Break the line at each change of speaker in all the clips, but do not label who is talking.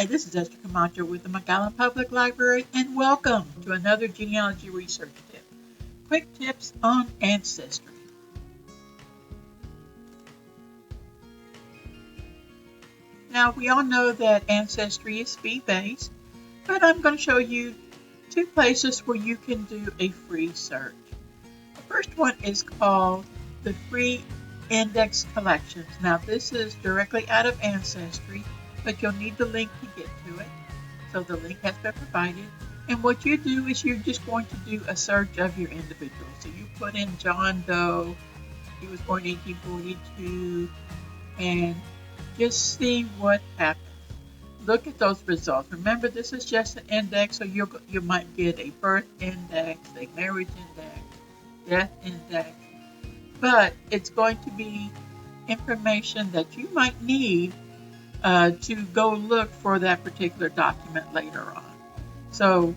Hi, this is Esther Camacho with the McAllen Public Library, and welcome to another genealogy research tip. Quick tips on Ancestry. Now, we all know that Ancestry is fee-based, but I'm going to show you two places where you can do a free search. The first one is called the Free Index Collections. Now, this is directly out of Ancestry, but you'll need the link to get to it. So the link has been provided. And what you do is you're just going to do a search of your individual. So you put in John Doe, he was born in 1842, and just see what happens. Look at those results. Remember, this is just an index, so you might get a birth index, a marriage index, death index, but it's going to be information that you might need to go look for that particular document later on. So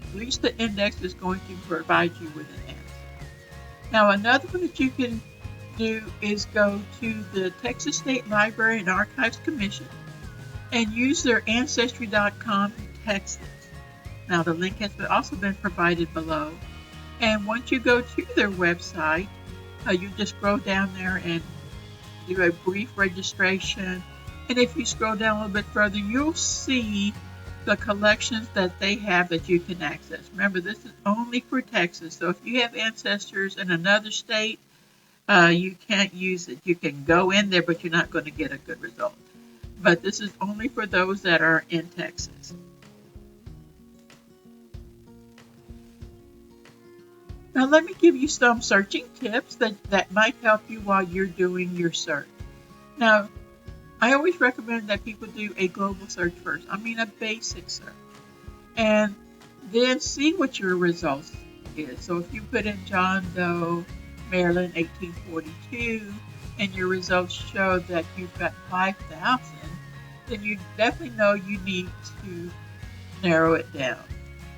at least the index is going to provide you with an answer. Now, another one that you can do is go to the Texas State Library and Archives Commission and use their Ancestry.com text it. Now, the link has also been provided below. And once you go to their website, you just scroll down there and do a brief registration. And if you scroll down a little bit further, you'll see the collections that they have that you can access. Remember, this is only for Texas. So if you have ancestors in another state, you can't use it. You can go in there, but you're not going to get a good result. But this is only for those that are in Texas. Now let me give you some searching tips that might help you while you're doing your search. Now, I always recommend that people do a global search first. I mean a basic search. And then see what your results is. So if you put in John Doe, Maryland, 1842, and your results show that you've got 5,000, then you definitely know you need to narrow it down.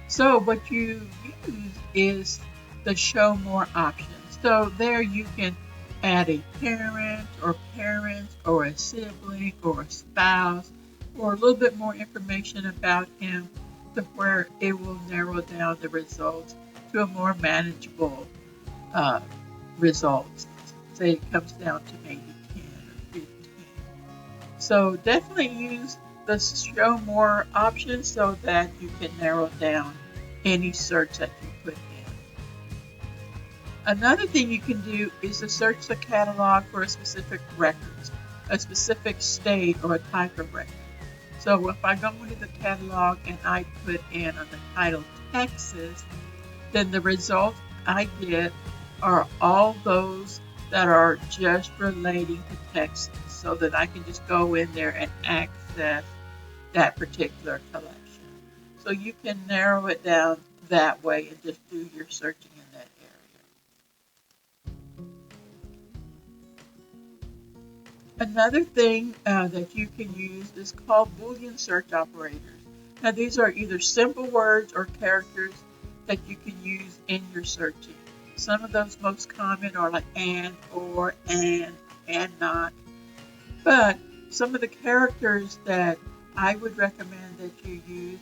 So what you use is the show more options. So there you can add a parent or parents or a sibling or a spouse or a little bit more information about him to where it will narrow down the results to a more manageable results. Say it comes down to maybe 10 or 15. So definitely use the show more options so that you can narrow down any search that you put in. Another thing you can do is to search the catalog for a specific records, a specific state or a type of record. So if I go into the catalog and I put in on the title Texas, then the results I get are all those that are just relating to Texas, so that I can just go in there and access that particular collection. So you can narrow it down that way and just do your searching in that area. Another thing that you can use is called Boolean search operators. Now these are either simple words or characters that you can use in your searching. Some of those most common are like and, or, and not. But some of the characters that I would recommend that you use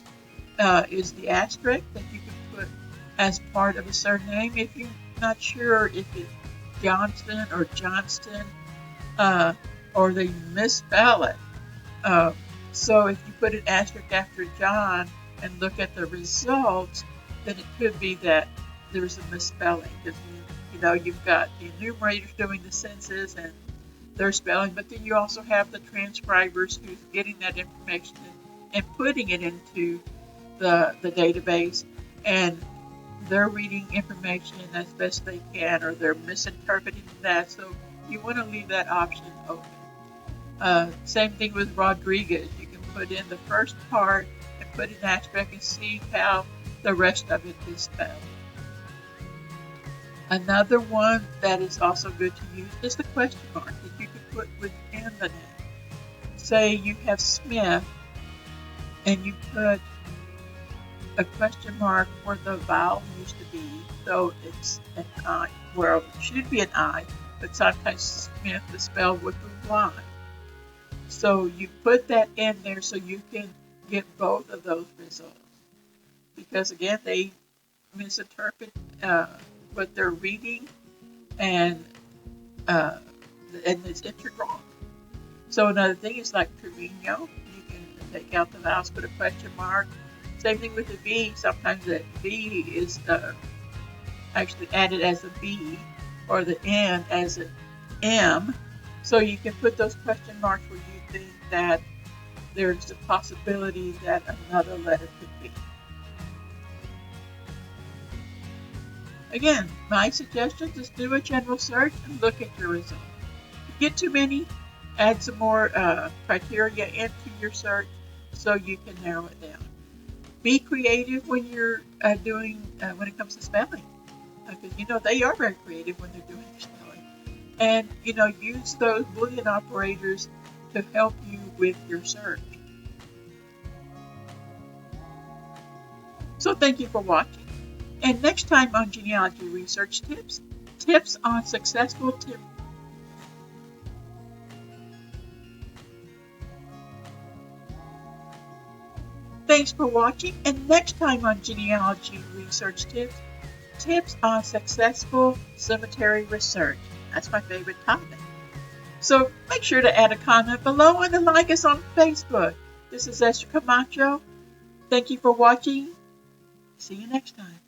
is the asterisk that you can put as part of a surname if you're not sure if it's Johnston or Johnston, or they misspell it. So if you put an asterisk after John and look at the results, then it could be that there's a misspelling, because you've got the enumerators doing the census and their spelling, but then you also have the transcribers who's getting that information and putting it into the database, and they're reading information as best they can, or they're misinterpreting that. So you want to leave that option open. Same thing with Rodriguez. You can put in the first part and put an asterisk and see how the rest of it is spelled. Another one that is also good to use is the question mark that you can put within the name. Say you have Smith and you put a question mark where the vowel used to be, so it's an I. Well, it should be an I, but sometimes Smith is spelled with a Y. So you put that in there so you can get both of those results. Because again, they misinterpret what they're reading, and it's integral. So another thing is like Trevino. You can take out the vowels, put a question mark. Same thing with the V. Sometimes the V is actually added as a B, or the N as an M. So you can put those question marks where you think that there's a possibility that another letter could be. Again, my suggestion is do a general search and look at your results. If you get too many, add some more criteria into your search so you can narrow it down. Be creative when you're when it comes to spelling, because they are very creative when they're doing their spelling, and use those Boolean operators to help you with your search. So thank you for watching, and next time on Genealogy Research Tips on successful Thanks for watching, and next time on Genealogy Research Tips on successful cemetery research. That's my favorite topic. So make sure to add a comment below and to like us on Facebook. This is Esther Camacho. Thank you for watching. See you next time.